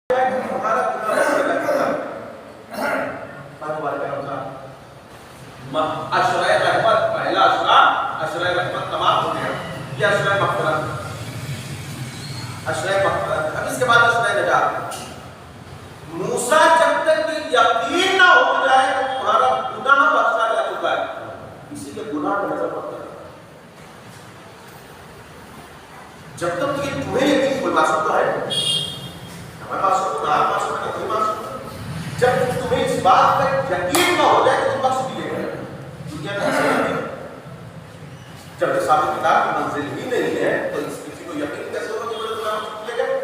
اشرۂ رحمت، پہلا اشرا اشرۂ رحمت تمام ہو گیا، یہ اشرۂ مغفرت، اشرۂ مغفرت۔ اب اس کے بعد اشرۂ نجات۔ موسیٰ جب تک یہ یقین نہ ہو جائے کہ تمہارا گناہ بخشا جا چکا ہے، کسی کے گناہ پہ نظر پڑتا ہے، جب تک یہ تمہیں یقین، کوئی معصوم تو ہے ہمارے معصوم تو نہ معصوم ہے، کوئی معصوم، جب تمہیں اس بات پر یقین نہ ہو جائے کہ تم بخش دیے گئے، جب حساب کتاب کی منزل ہی نہیں ہے تو اس کسی کو یقین کیسے ہوگا کہ میرے گناہ کیے گئے؟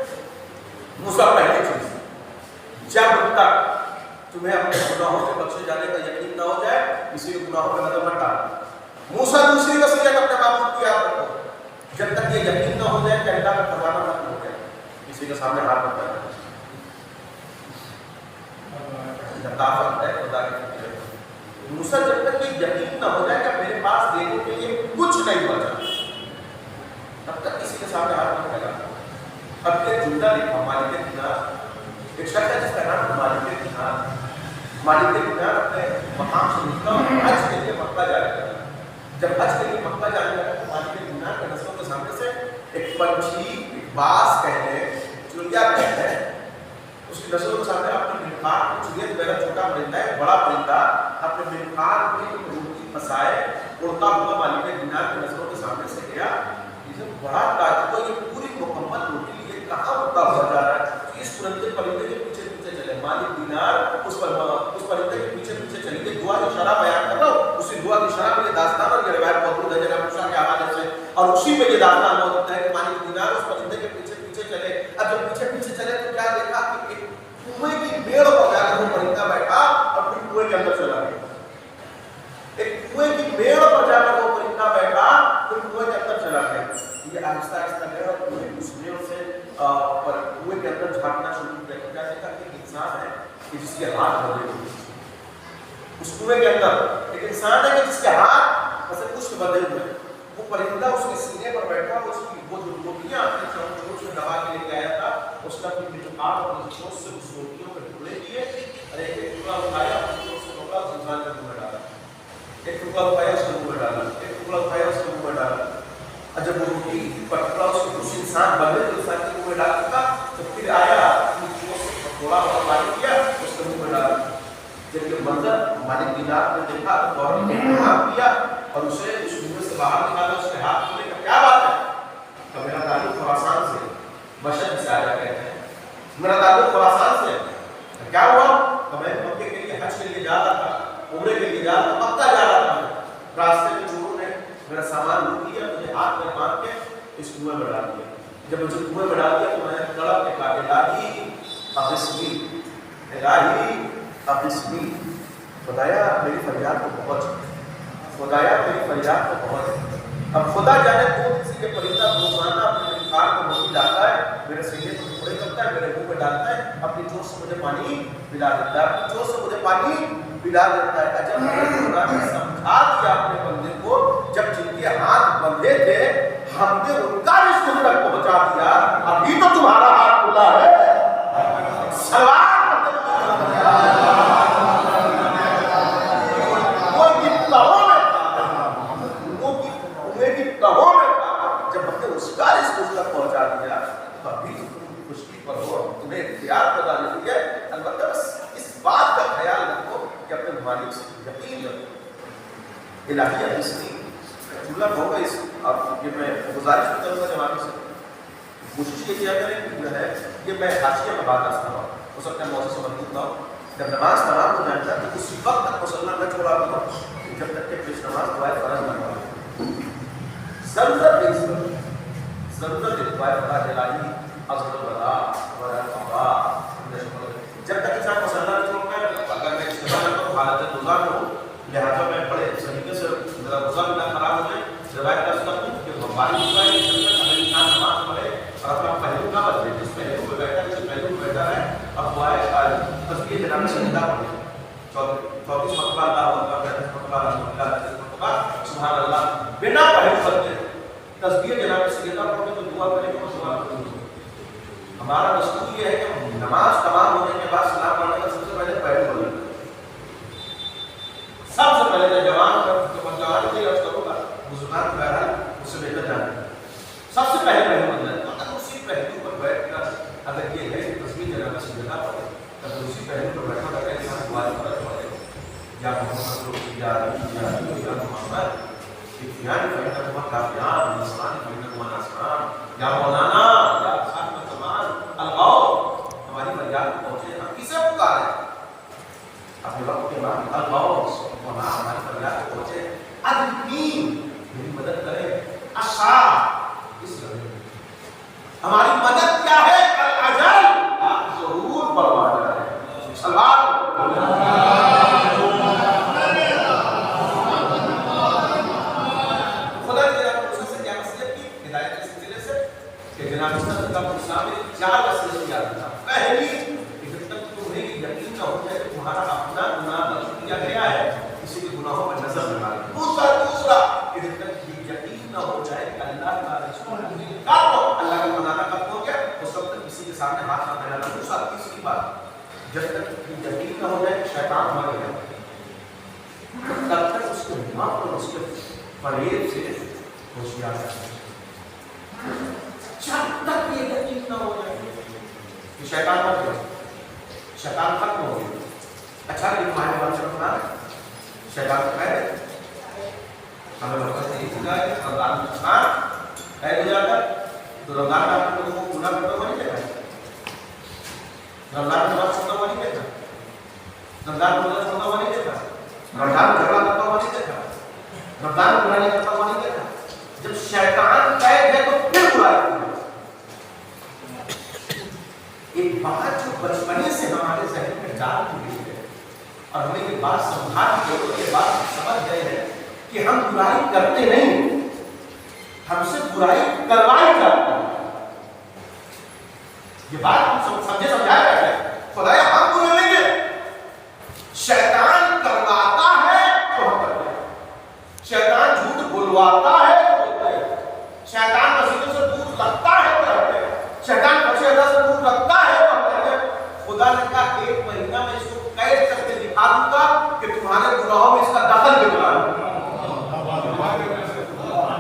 موسیٰ پہلی چیز، جب تک تمہیں اپنے گناہوں سے بخشے جانے کا یقین نہ ہو جائے کسی کے گناہوں پہ نظر مت ڈالو۔ موسیٰ دوسری وصیت اپنے معبود کی یاد رکھو، جب تک یہ یقین نہ ہو جائے کہ اللہ کا خزانہ ختم ہو گیا، کسی کے سامنے ہاتھ مت پھیلانا۔ لطافت ہے خدا کے فکر۔ موسیٰ جب تک یہ یقین نہ ہو جائے کہ میرے پاس دینے کے لیے کچھ نہیں بچا، تب تک کسی کے سامنے ہاتھ مت پھیلانا۔ اب یہ جملہ لکھا مالک دینار، ایک شخص ہے جس کا نام مالک دینار۔ مالک دینار اپنے مقام سے نکلا اور حج کے لیے مکہ جا رہا تھا۔ جب حج کے لیے مکہ جانے لگا تو مالک دینار کے نسلوں کے سامنے سے ایک پنچھی، ایک باز کہہ لیں، چڑیا کہہ لیں، اس کی نسلوں کے سامنے اپنے منقار کو، چڑیا تو میرا چھوٹا پرندہ ہے، بڑا پرندہ، اپنے منقار میں روٹی پھنسائے اڑتا ہوا مالک دینار کے نسلوں کے سامنے سے گیا۔ یہ بڑا تعجب ہوا، یہ پوری مکمل روٹی یہ کہاں اڑتا ہوا جا رہا ہے؟ اس پرندے کے پیچھے پیچھے چلے۔ مالک دینار اس پرندے کے پیچھے پیچھے چلی گئی۔ دعا کی شرح بیان کر رہا ہوں، اسی دعا کی شرح میں یہ داستان اور یہ روایت موجود ہے جناب موسیٰ کے حوالے سے، اور اسی پہ یہ داستان موجود ہے کہ مالک دینار اس پرندے کے پیچھے پیچھے چلے۔ اب جب پیچھے پیچھے چلے تو کیا دیکھا کہ ایک کنویں کی میڑ پر جا کر وہ پرندہ بیٹھا اور پھر کنویں کے اندر چلا گیا۔ ایک کنویں کی میڑ پر جا کر وہ پرندہ بیٹھا پھر کنویں کے اندر چلا گیا۔ یہ آہستہ آہستہ گیا اور کنویں اس میڑ سے کنویں کے اندر جھانکنا شروع کیا۔ کیا دیکھا کہ ایک انسان ہے کہ جس کے ہاتھ بندھے ہوئے، اس کنویں کے اندر ایک انسان ہے کہ جس کے ہاتھ مثلا کچھ بندھے ہوئے۔ وہ پرندہ اس کے سینے پر بیٹھا، اس کی وہ جو روٹیاں اپنے چونچ میں دبا کے لے کے آیا تھا، اس نے اپنی منقار اور چونچ سے اس روٹیوں کے ٹکڑے کیے اور ایک ایک ٹکڑا اٹھایا، اس کو ٹکڑا زنجان کے منہ میں ڈالا، ایک ٹکڑا اٹھایا اس کے منہ میں ڈالا، ایک ٹکڑا اٹھایا اس کے منہ میں ڈالا۔ اور جب وہ روٹی کا ٹکڑا اس انسان بندے تو انسان کے منہ میں ڈال چکا تو پھر آیا اپنی چونچ سے تھوڑا بہت پانی کیا، اس کے منہ میں ڈالا۔ جب یہ منظر مالک دینار نے دیکھا تو فوراً احترام کیا اور اسے اس کنویں سے باہر نکالا۔ اس کے ہاتھ کھولے کہ کیا بات ہے؟ کہ میرا تعلق خراسان سے، مشہد سے آیا کہتے ہیں، میرا تعلق خراسان سے ہے۔ کیا ہوا؟ کہ میں مکے کے لیے حج کے لیے جا رہا تھا، عمرے کے لیے جا رہا تھا، مکہ جا رہا تھا، راستے میں چوروں نے میرا سامان لوٹ لیا، مجھے ہاتھ میں باندھ کے اس کنویں میں ڈال دیا۔ جب مجھے کنویں میں ڈال دیا تو میں نے تڑپ کے کہا الہی اغثنی، الہی اغثنی، خدایا میری فریاد کو پہنچ، خدایا میری فریاد کو پہنچ۔ اب خدا جانے دو کسی کے پرندہ روزانہ اپنے منقار کو روٹی لاتا ہے، میرے سینے کو ٹکڑے کرتا ہے، میرے منہ میں ڈالتا ہے، اپنی چونچ سے مجھے پانی پلا دیتا ہے، اپنی چونچ سے مجھے پانی پلا دیتا ہے۔ عجب خدا نے سمجھا دیا اپنے بندے کو، جب جن کے ہاتھ بندھے تھے ہم نے ان کا رزق تک پہنچا دیا، ابھی تو تمہارا ہاتھ کھلا ہے۔ سوال جب ہم نے اس کا رزق اس تک پہنچا دیا تو ابھی تو تم خوشی پر ہو، تمہیں اختیار پیدا نہیں ہے۔ البتہ بس اس بات کا خیال رکھو کہ اپنے مالک سے یقین رکھو۔ الہی اغثنی جملہ ہوگا اس، اب یہ میں گزارش کروں گا جواب سے، کوشش یہ کیا کریں کہ جو ہے یہ میں حاشیے میں بات کرتا ہوں، ہو سکتا ہے موضوع سے مربوط نہ ہو۔ جب نماز تمام ہو جائے تو اسی وقت تک مسلح نہ چھوڑا کرو جب تک کہ پیش نماز دعائے فرض نہ کرو۔ ضرورت ہے، ضرورت ہے دعائے فرض الہی عزت البلا ورحمہ۔ جب تک انسان مسلح نہ چھوڑتا ہے، اگر میں استعمال کرتا ہوں حالت روزہ میں ہوں، لہٰذا میں بڑے طریقے سے میرا روزہ بھی نہ خراب ہو جائے، روایت درج کرتا ہوں کہ بارش ہوا ہے جب تک اگر انسان نماز پڑھے اور اپنا پہلو نہ بدلے، جس پہلو پہ بیٹھا ہے جس پہلو پہ بیٹھا ہے، اب دعائے تصویر جناب سجدہ پڑھے 34 مرتبہ اللہ اکبر، 35 مرتبہ الحمدللہ، 30 مرتبہ سبحان اللہ، بنا پہلو بدلے تصویر جناب سجدہ پڑھے تو دعا کریں گے، دعا کریں گے۔ ہمارا دستور یہ ہے کہ نماز تمام ہونے کے بعد سلام پڑھنے کا سب سے پہلے پہلو بولنا، سب سے پہلے جوان کے عرض کروں گا، بزرگان کو بہرحال اس سے بہتر جانے سب سے پہلے پہلو بولنا ہے. اگر اسی پہلو پر بیٹھ کر اگر یہ ہے کہ تصویر جناب سے جگہ پڑے تب اسی پہلو پر بیٹھا لگا انسان دعا فرض پڑے یا محمد یا علی یا محمد اتیان فائدہ کافیان انسان فائدہ ناسان یا مولانا یا خاتم الزمان الغوث ہماری فریاد پہنچے. ہم کسے پکارے اپنے وقت کے بعد الغوث وہاں ہماری فریاد پہنچے. ادنین میری مدد کرے. اشا اس ہماری مدد کیا ہے؟ الاجل آپ ضرور پرواہ کریں. سلام خدا کی طرف سے کیا مسئلہ کی ہدایت کے سلسلے سے کہ جناب صلی اللہ علیہ وسلم نے 4 مسئلے کیا تھا. پہلی کہ جب تک تمہیں یقین نہ ہو جائے کہ تمہارا اپنا گناہ بخش دیا گیا ہے کسی کے گناہوں پر نظر نہ ڈالے. دوسرا کہ جب تک یہ یقین نہ ہو جائے کہ اللہ کا رسول اللہ کا بنانا کب ہو گیا اس وقت تک کسی کے سامنے ہاتھ نہ پھیلانا. دوسرا تیسری بات جب تک یہ یقین نہ ہو جائے کہ شیطان مر گیا تب تک اس کے دماغ پر اس کے فریب سے ہوشیار رہنا. جب تک یہ یقین نہ ہو جائے کہ شیطان مر گیا شیطان ختم ہو گیا. اچھا یہ ہمارے بات چلنا شیطان کو کہہ دے ہمیں وقت نہیں چلا ہے رمضان میں قید ہو جاتا تو رمضان میں آپ لوگوں کو گناہ کرتا ہوا نہیں دیکھا. رمضان میں نماز چھوڑتا ہوا نہیں دیکھا. رمضان میں روزہ چھوڑتا ہوا نہیں دیکھا. رمضان میں جھگڑا کرتا ہوا نہیں دیکھا. رمضان میں برائی کرتا ہوا نہیں دیکھا. جب شیطان قید ہے تو پھر برائی کرتا. ایک بات جو بچپنے سے ہمارے ذہن میں ڈال دی گئی ہے اور ہمیں یہ بات سمجھا دی گئی ہے، یہ بات سمجھ گئے ہیں کہ ہم برائی کرتے نہیں، ہم سے برائی کروائی جاتی ہے. یہ بات ہم سمجھے سمجھایا جاتا ہے. خدایا ہم برے نہیں ہیں، شیطان کرواتا ہے تو ہم کرتے ہیں. شیطان جھوٹ بلواتا ہے تو بولتے ہیں. شیطان مسیحوں سے دور رکھتا ہے تو رکھتے ہیں. شیطان فرشتہ سے دور رکھتا ہے تو ہم کرتے ہیں. خدا نے کہا 1 مہینہ میں اس کو قید کر کے دکھا دوں گا کہ تمہارے گناہوں میں اس کا دخل کتنا ہے.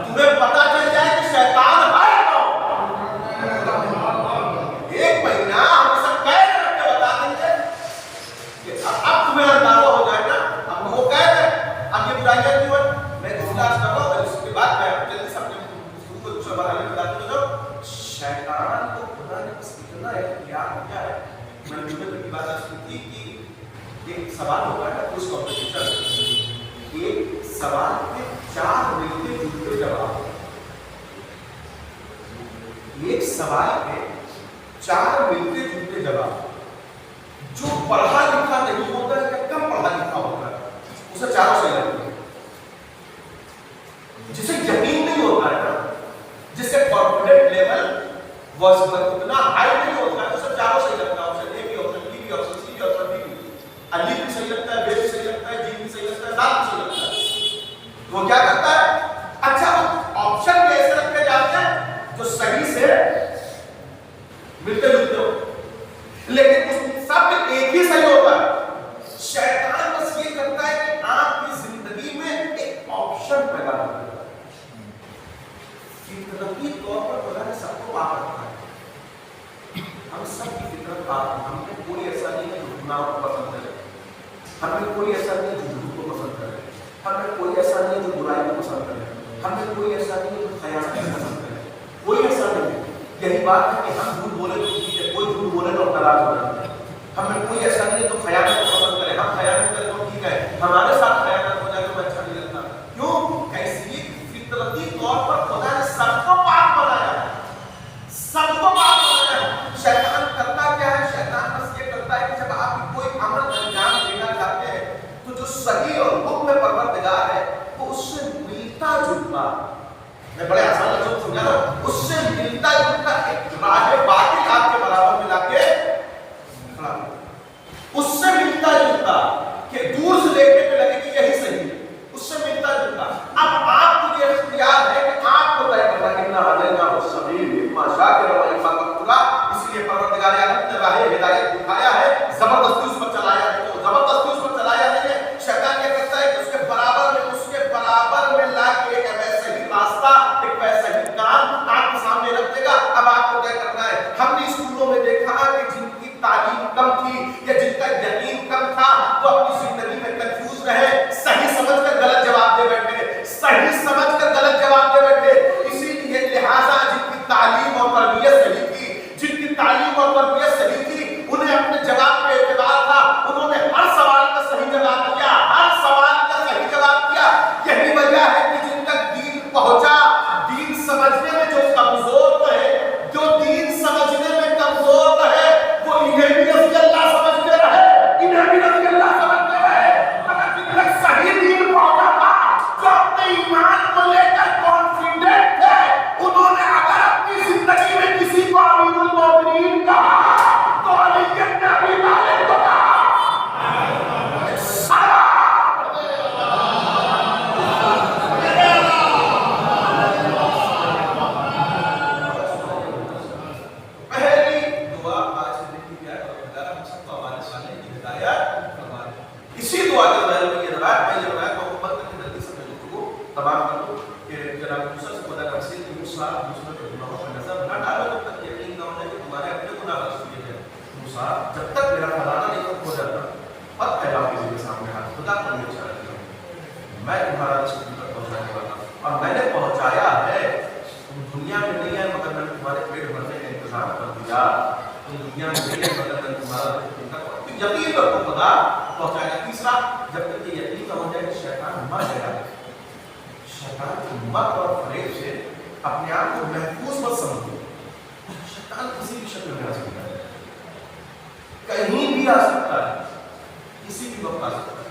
تمہیں پتا چل جائے کہ شیطان ہے کون. 1 مہینہ ہم سب قید رکھ کے بتا دیں گے کہ اب تمہیں اندازہ ہو جائے گا. اب وہ قید ہے، اب یہ برائیاں کیوں ہیں. میں گفتگو کر رہا ہوں اور اس کے بعد میں جلدی سے اپنے گفتگو کو دوسرے مرحلے میں بتاتے ہوں. شیطان کو خدا نے بس اتنا اختیار کیا ہے. میں نے جمعے کی بات آج کی تھی کہ ایک سوال ہوگا نا کوئز کمپٹیشن، ایک سوال کے 4 ملتے جلتے جواب. ایک سوال کے 4 ملتے جلتے جواب. جو پڑھا لکھا نہیں ہوتا ہے یا کم پڑھا لکھا ہوتا ہے اسے چاروں صحیح لگتے ہیں. جسے یقین نہیں ہوتا ہے نا، جسے کانفیڈنٹ لیول اتنا ہائی نہیں ہوتا ہے، اسے چاروں صحیح لگتا ہے. اسے اے بھی آپشن، بی بھی آپشن، سی بھی آپشن، ڈی بھی. علی بھی صحیح لگتا ہے، بے بھی صحیح لگتا ہے، جی بھی صحیح لگتا ہے، دال بھی صحیح لگتا ہے. وہ کیا کرتا ہے؟ اچھا آپشن بھی ایسے رکھے جاتے ہیں جو صحیح سے ملتے جلتے ہو، لیکن اس سب میں ایک ہی صحیح ہوتا ہے. شیطان بس یہ کرتا ہے کہ آپ کی زندگی میں ایک آپشن پیدا کرتا ہے. فطرتی طور پر خدا نے سب کو پاک رکھا ہے. ہم سب کی فطرت پاک ہے. ہم میں کوئی ایسا نہیں ہے جو گناہ کو پسند کرے. ہم میں کوئی ایسا نہیں ہے جو جھوٹ کو پسند کرے. ہم میں کوئی ایسا نہیں ہے جو برائی کو پسند کرے. ہم میں کوئی ایسا نہیں ہے جو خیانت کو پسند کرے. کوئی ایسا نہیں ہے. یہی بات ہے کہ ہم جھوٹ بولے تو ٹھیک ہے، کوئی جھوٹ بولے تو طلاق ہو جاتا ہے. ہم میں کوئی ایسا نہیں ہے جو خیانت کو پسند کرے. ہم خیانت کرے تو ٹھیک ہے، ہمارے ساتھ خیانت ہو جائے تو اچھا نہیں لگتا. کیوں؟ ایسی فطرتی طور پر خدا نے سب کو پاک بنایا ہے. سب کو پاک بنایا ہے. شیطان کرتا کیا ہے؟ شیطان بس یہ کرتا ہے کہ جب آپ کوئی عمل انجام دینا چاہتے ہیں تو جو صحیح اور حکم پروردگار ہے وہ اس سے ملتا جلتا، میں بڑے آسان لفظوں میں سمجھا رہا ہوں، اس سے ملتا جلتا ایک راہ باطل تعلیم کم تھی یا جن کا یقین کم تھا وہ اپنی زندگی میں کنفیوز رہے، صحیح سمجھ کر غلط جواب دے بیٹھے، صحیح سمجھ کر غلط جواب دے بیٹھے۔ اسی لیے لہٰذا جن کی تعلیم اور تربیت صحیح تھی، جن کی تعلیم اور تربیت صحیح تھی، انہیں اپنے جواب پہ اعتبار تھا، انہوں نے ہر سوال کا صحیح جواب دیا، ہر سوال کا صحیح جواب دیا۔ یہی وجہ ہے کہ جن تک دین پہنچا، دین سمجھنے میں جو کمزور رہے، جو دین سمجھنے میں کمزور رہے، وہ انہیں بھی رضی اللہ سمجھتے رہے، انہیں بھی رضی اللہ سمجھتے رہے۔ مگر جن تک صحیح دین پہنچا تھا، جو اپنے ایمان کو لے کر کانفیڈنٹ تھے، انہوں نے اگر اپنی زندگی میں کسی کو امیر المومنین کہا تو علی بن ابی طالب کو کہا۔ اسی دعا کے ظاہر میں یہ روایت میں یہ روایت کو مکمل کر کے جلدی سے میں گفتگو تمام کر دوں کہ جناب موسیٰ سے خدا کا رسول موسیٰ دوسروں کے گناہوں پر نظر نہ ڈالو جب تک یقین نہ ہو جائے کہ تمہارے اپنے گناہ بخش دیے جائیں۔ موسیٰ جب تک میرا فلانا نہیں ختم ہو جاتا اب پھیلاؤ کسی کے سامنے ہاتھ، خدا کو نہیں اچھا لگتا، میں تمہارا رسول تک پہنچانے والا اور میں نے پہنچایا ہے۔ تم دنیا میں نہیں ہے مگر میں نے تمہارے پیٹ بھرنے کا انتظام کر دیا، تم دنیا میں نہیں ہے مگر میں نے تمہارا یقین رکھو خدا پہنچائے گا۔ تیسرا، جب تک یہ یقین نہ ہو جائے کہ شیطان مر گیا، شیطان کی مت اور فریب سے اپنے آپ کو محفوظ مت سمجھو۔ شیطان کسی بھی شکل میں آ سکتا ہے، کہیں بھی آ سکتا ہے، کسی بھی وقت آ سکتا ہے۔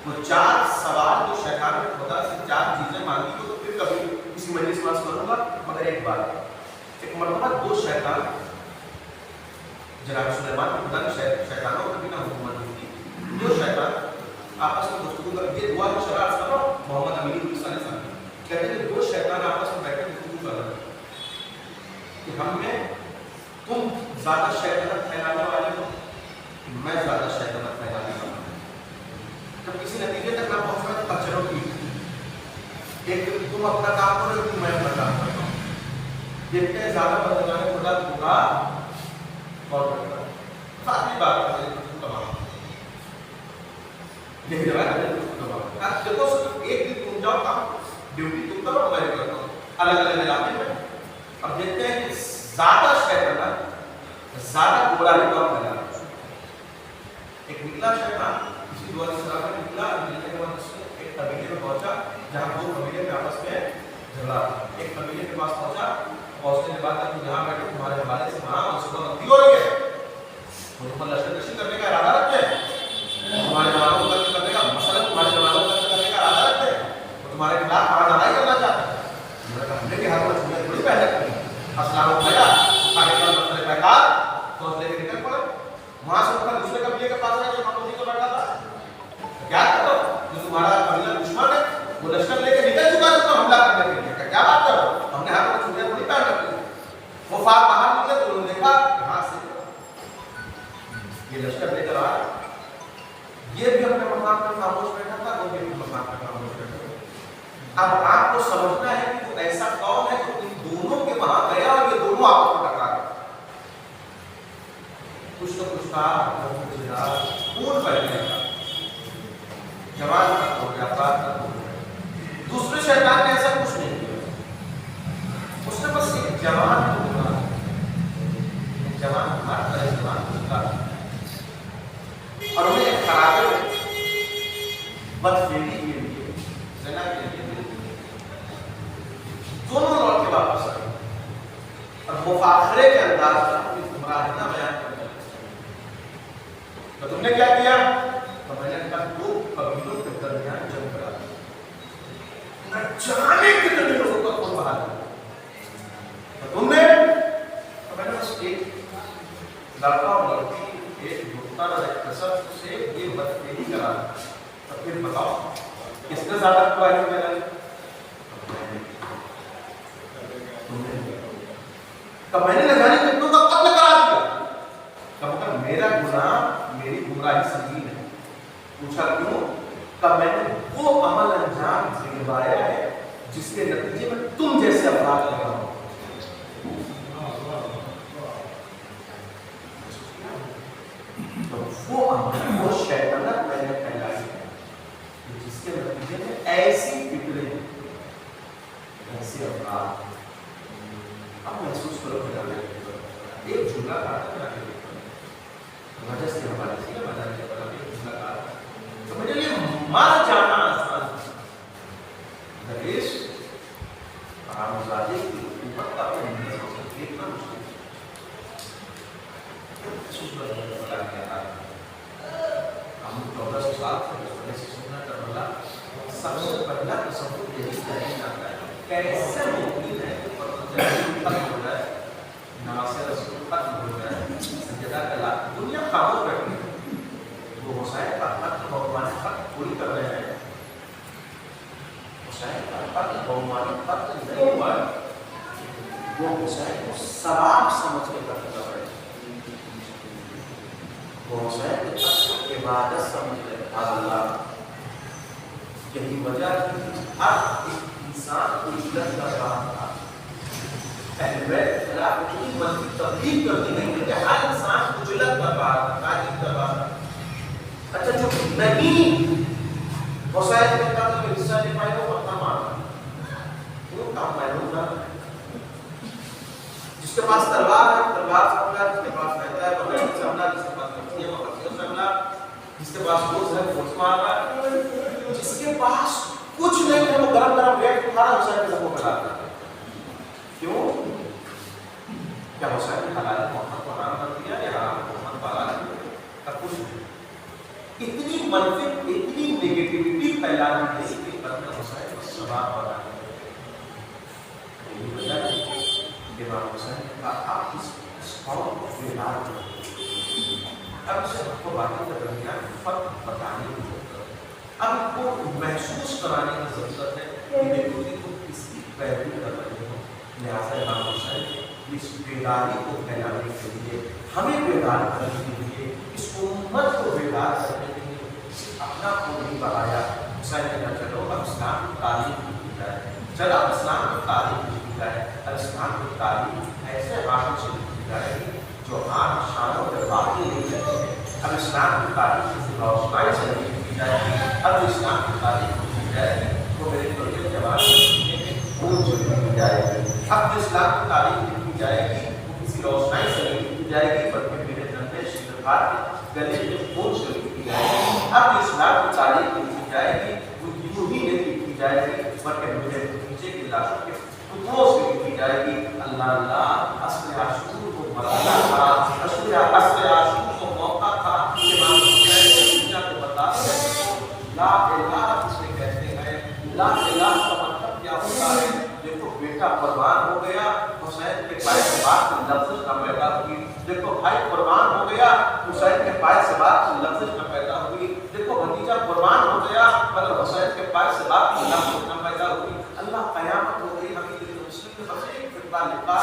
وہ چار سوال جو شیطان نے خدا سے چار چیزیں مانگی تو پھر کبھی کسی مجلس میں کروں گا، مگر ایک بات، ایک مرتبہ دو شیطان جناب سلیمان کے خدا نے شیطانوں کو بھی نہ حکومت دی تھی، دو شیطان آپس میں گفتگو کر، یہ دعا کی شرح عرض کر رہا ہوں، محمد امین علیہ السلام کہتے ہیں کہ دو شیطان آپس میں بیٹھ کر گفتگو کر رہے ہیں کہ ہم میں تم زیادہ شیطانت پھیلانے والے ہو، میں زیادہ شیطانت پھیلانے والا ہوں۔ جب کسی نتیجے تک نہ پہنچ رہا تو چلو ٹھیک، ایک تم اپنا کام کرو کہ میں اپنا کام کرتا ہوں، دیکھتے ہیں زیادہ بدلوانے خدا ہوگا اور کرتا ہے۔ ساتویں بات ہے تمام یہی روایت ہے تمام دیکھو صرف ایک دن تم جاؤ کام ڈیوٹی تم کرو، میں کرتا ہوں الگ الگ علاقے میں۔ اب دیکھتے ہیں کہ زیادہ شیطان زیادہ گمراہی کون پھیلا رہا ہے۔ ایک نکلا شیطان اسی دعا کی صلاح میں نکلا، نکلنے کے بعد اس نے ایک قبیلے میں پہنچا جہاں دو قبیلے میں آپس میں جھگڑا، ایک قبیلے کے پاس پہنچا، پہنچنے کے بعد تک جہاں بیٹھے تمہارے حوالے سے وہاں اور صبح بندی ہو رہی ہے، وہ تمہیں لشکر کشی کرنے کا ارادہ رکھتے ہیں، تمہارے جوانوں کو قتل کرنے کا، مثلا تمہارے جوانوں کو قتل کرنے کا ارادہ رکھتے ہیں، وہ تمہارے خلاف آزادائی کرنا چاہتے ہیں۔ میں نے کہا ہم نے کہ ہاتھ میں چھوڑے تھوڑی پہلے کرنی، اسلام اٹھایا، آگے کا مسئلہ پیکار سوچ لے کے نکل پڑے، وہاں سے اٹھا دوسرے قبیلے کے پاس آیا جو محمود جی کو بیٹھا تھا، کیا کرو جو تمہارا قبیلہ دشمن ہے وہ لشکر لے کے نکل چکا ہے تو حملہ کرنے کے لیے، کیا بات کرو، ہم نے ہاتھ میں چھوڑے تھوڑی پہن رکھی۔ وہ فار باہر نکلے تو انہوں نے دیکھا کہاں سے یہ لشکر لے کر آ رہا، یہ بھی اپنے مقام پر خاموش بیٹھا تھا، وہ بھی اپنے مقام پر خاموش بیٹھا تھا۔ اب آپ کو سمجھنا ہے کہ وہ ایسا کون ہے جو ان دونوں کے وہاں گیا اور یہ دونوں آپس میں ٹکرا گئے، کچھ تو کچھ تھا، خون بہنے کا، جوان تک ہو گیا، بات تک ہو گیا۔ دوسرے شیطان نے ایسا کچھ نہیں کیا، اس نے بس ایک جوان کو بلا، ایک جوان مرد ہے، جوان بلا اور انہیں ایک خرابے میں بدفعلی کے لیے، زنا کے لیے دونوں لوٹ کے واپس آئے اور مفاخرے کے انداز میں اپنی گمراہیاں بیان کرنے لگے۔ تو تم نے کیا کیا؟ تو میں نے کہا دو قبیلوں کے درمیان جنگ کرا دی، نہ جانے کتنے لوگوں کا خون بہا دیا۔ تو تم نے، تو میں نے بس ایک لڑکا اور لڑکی ایک گفتہ اور ایک کسب سے یہ بدفعلی کرا دی، تو پھر بتاؤ کس نے زیادہ گواہی میرا لی؟ تو میں نے نہ جانے کتنوں کا قتل کرا دیا۔ کہا میرا گناہ میری گمراہی سنگین ہے۔ پوچھا کیوں؟ کہ میں نے وہ عمل انجام دلوایا ہے جس کے نتیجے میں تم جیسے افراد لگا ہو۔ تو وہ شیطنت میں نے پھیلائی ہے جس کے نتیجے میں ایسی فکریں ایسے افراد اب محسوس کرو کہ ایک جھولا کاٹا وجہ سے ہمارے سے مدد کے طرف ایک جھولا کاٹا تو میرے لیے مر جانا آسان دریش آرامزادی کی حکومت کا اپنے اندر ہو سکتی ہے اتنا مشکل بتا کیا ہم 1400 سال سے سننا کربلا سب سے پہلا تصور یہی ذہن آتا ہے کیسے ممکن ہے کہ پرتگالی ختم ہو جائے ناصر رسول ختم ہو جائے سجدہ کلا دنیا خاموش بیٹھی ہے وہ حسین کا حق بہمانی حق پوری کر رہے ہیں حسین کا حق بہمانی حق نہیں ہوا وہ حسین کو ثواب سمجھ کے کرتا ہے وہ حسین کے حق کو عبادت سمجھ رہے اللہ یہی وجہ ہے ہر انسان کو عزت کا کام تھا پہلے خلاف کی منفی تبلیغ کرتی نہیں ہے کہ ہر انسان کو عزت کا بات ہے تعلیم کا بات ہے اچھا جو نہیں حسین کے قتل میں حصہ نہیں پائے وہ پتہ مارا وہ کام معلوم نہ جس کے پاس تلوار ہے تلوار سے حملہ جس کے پاس رہتا ہے بغیر سے حملہ جس کے پاس کفتی ہے کفتیوں سے حملہ جس کے پاس فورس ہے فورس مار رہا ہے جس کے پاس کچھ نہیں ہے وہ گرم گرم ریٹ اٹھانا حسین کے سبوں پہ لاتا ہے کیوں؟ کیا حسین نے حلال محمد کو حرام کر دیا یا حرام محمد کو حلال کر دیا؟ کچھ نہیں اتنی منفی اتنی نیگیٹیوٹی پھیلانے کے لیے قتل حسین کو ثواب بنا یہی وجہ ہے کہ امام حسین نے کہا آپ اس قوم کو بیدار کرو اب سے آپ کو باتوں کے درمیان فرق بتانے کی ضرورت ہے اب کو محسوس کرانے کی ضرورت ہے کہ دیکھو کہ تم کس کی پیروی کر رہے ہو لہٰذا امام حسین اس بیداری کو پھیلانے کے لیے ہمیں بیدار کرنے کے لیے اس امت کو بیدار کرنے کے لیے اپنا کو نہیں بڑھایا حسین نے کہا چلو اب اسلام کی تعلیم کی جائے چلو اسلام کی تعلیم کی جائے اب اسلام کی تعلیم ایسے راہوں سے کی جائے گی جو آج شانوں کے باقی نہیں رہتے ہیں اب اسلام کی تعلیم کی روشنائی سے نہیں کی جائے گی اب اسلام کی تعلیم کی جائے گی وہ میرے طریقے کے بعد بھول چلی کی جائے گی اب جو اسلام کی تعلیم کی جائے گی وہ کسی روشنائی سے نہیں کی جائے گی بلکہ میرے نندے شکرپار کے گلے کے بھول سے کی جائے گی اب جو اسلام کی تعلیم کی جائے گی وہ یوں ہی نہیں کی جائے گی بلکہ میرے نیچے کی لاشوں کے خطوں سے کی جائے گی اللہ اللہ اصل عاشور کو بلانا تھا اصل عاشور کو موقع تھا امام حسین دنیا کو بتا لا الہ جس میں کہتے ہیں لا الہ کا مطلب کیا ہوتا ہے دیکھو بیٹا قربان ہو گیا حسین کے پائے سے بات کی لفظ نہ پیدا ہوئی دیکھو بھائی قربان ہو گیا حسین کے پائے سے بات کی لفظ نہ پیدا ہوئی دیکھو بھتیجا قربان ہو گیا مگر حسین کے پائے سے بات کی لفظ نہ پیدا ہوئی اللہ قیامت ہو گئی ہمیں مسلم کے بس ایک فرقہ لکھا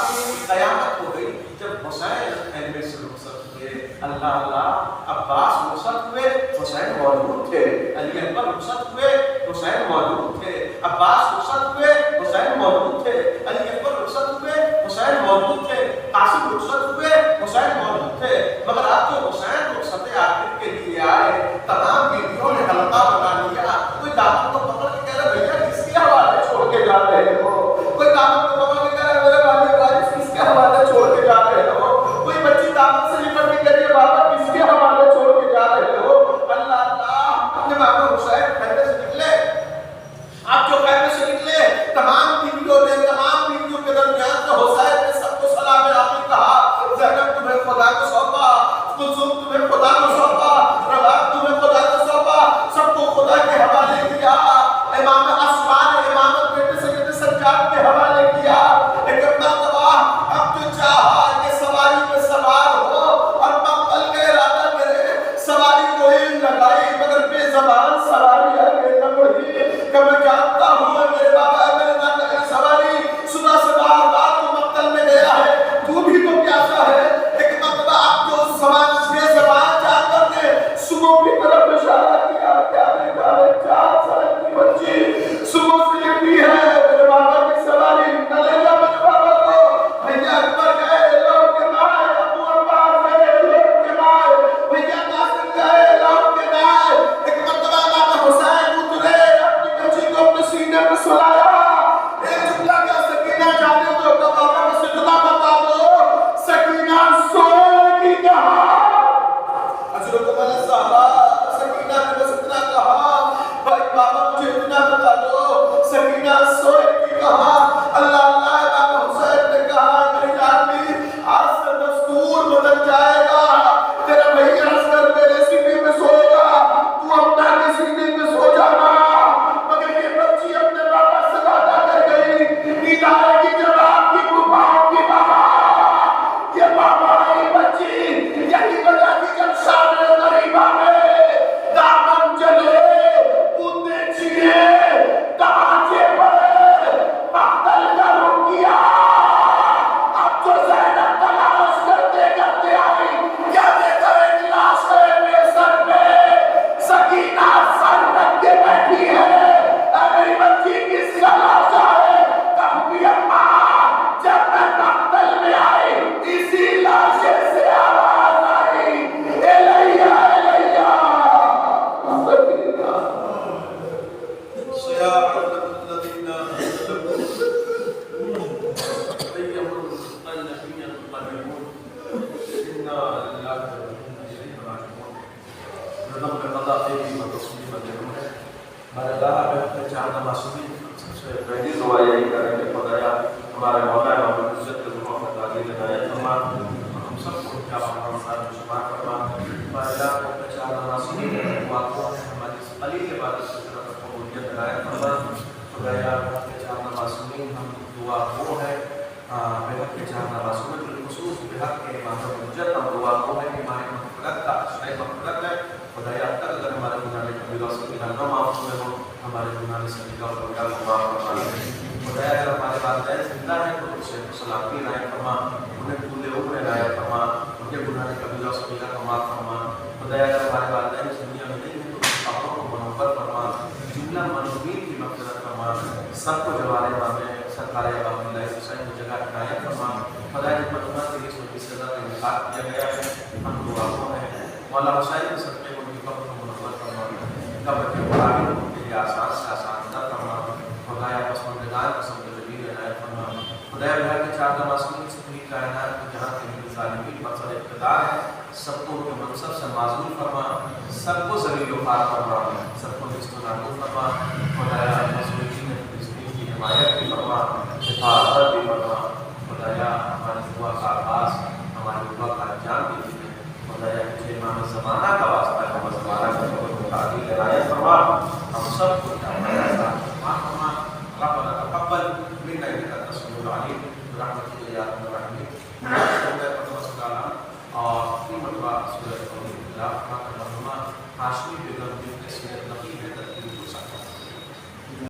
قیامت ہو گئی جب حسین خیمے سے رخصت ہوئے اللہ اللہ عباس رخصت ہوئے حسین موجود تھے علی اکبر رخصت ہوئے حسین موجود تھے عباس رخصت ہوئے حسین موجود تھے علی اکبر رخصت ہوئے حسین موجود تھے قاسم رخصت ہوئے حسین موجود تھے مگر اب تو حسین رخصت آخر کے لیے آئے تمام بیویوں نے حلقہ بنا لیا کوئی دامن کو پکڑ کے کہہ رہا بھیا کس کے حوالے چھوڑ کے جا رہے ہو کوئی دامن کو پکڑ کے کہہ رہا میرے والد والد کس کے حوالے چھوڑ کے جا رہے ہو کوئی بچی دامن سے لپٹ کے کہہ رہی ہے بابا کس کے حوالے چھوڑ کے جا رہے ہو اللہ اللہ امام حسین خیمے سے نکلے آپ جو خیمے سے نکلے تمام بیویوں نے تمام بیویوں کے درمیان تو حسین نے سب کو سلام آخر کہا زینب تمہیں خدا کو سونپا کلثوم تمہیں خدا کو سونپا رباب تمہیں خدا کو سونپا سب کو خدا کے حوالے کیا امام اسماء نے امامت بیٹے سید سجاد کے حوالے کیا ایک مرتبہ اب جو چاہا کہ سواری پہ سوار ہو اور مقتل کا ارادہ کرے سواری کوئی لگائی مگر بے زبان سواری آگے نہ بڑھی کہ میں جانتا ہوں میرے بابا میرے نانا سواری صبح سے بار بار تو مقتل میں گیا ہے تو بھی تو پیاسا ہے ایک مرتبہ آپ جو بے زبان جا کر ردم کا قضا تیری متصولی مدینوں ہے. ہمارے اللہ میں اپنے چار نمازی سب سے پہلی دعا یہی کریں گے خدایا ہمارے مولا امام العزت کے ذمہ پر تعلیم عنایت فرما ہم سب کو کیا فرمان شمار فرما. ہمارے اللہ کو اپنے چار نمازی دعاؤں میں ہماری قلیل عبادت کی طرف قبولیت عنایت فرما. خدایا اپنے چار نمازی ہم دعا وہ ہے بحق کے چار نمازوں میں بالخصوص بحق کے امام الحجت ہم دعا وہ ہے کہ ہمارے مغفرت کا اشرۂ مغفرت ہے. خدایا اب تک اگر ہمارے گناہ کبیرہ و صغیرہ نہ معاف ہوئے ہوں ہمارے گناہ صغیرہ و کبیرہ کو معاف فرما. خدایا اگر ہمارے والدین زندہ ہیں تو ان سے سلامتی عنایت فرما, انہیں طول عمر عنایت فرما, ان کے گناہ کبیرہ و صغیرہ کو معاف فرما. خدایا اگر ہمارے والدین اس دنیا میں نہیں ہیں تو ان پاپوں کو منور فرما, جملہ منوبین کی مغفرت فرما, سب کو جوار امام سرکار امام اللہ حسین کی جگہ عنایت فرما. خدایا جن مجموعہ کے لیے اس وقت سزا کا انتخاب کیا گیا ہے ہم دعا کو ہیں مولا حسین کے صدقے کو ان کی قبر کو منور فرما, قبر کے مراحل ان کے لیے آسان سے آسان فرما. خدایا پسماندگان پسند جلیل عنایت فرما. خدایا بہار کے چار نمازی سے پوری کائنات کی جہاں کے ظالمین مقصد اقتدار ہے سب کو ان کے منصب سے معزول فرما, سب کو ذلیل و خوار فرما, سب کو نصف و نابود فرما. خدایا مظلومین فلسطین کی حمایت بھی فرما, حفاظت بھی فرما. خدایا ہماری دعا کا آغاز ہماری دعا کا انجام بھی دیجیے. خدایا مجھے امام زمانہ کا واسطہ ہے, ہم زمانہ کا تعدیل عنایت فرما. ہم سب کو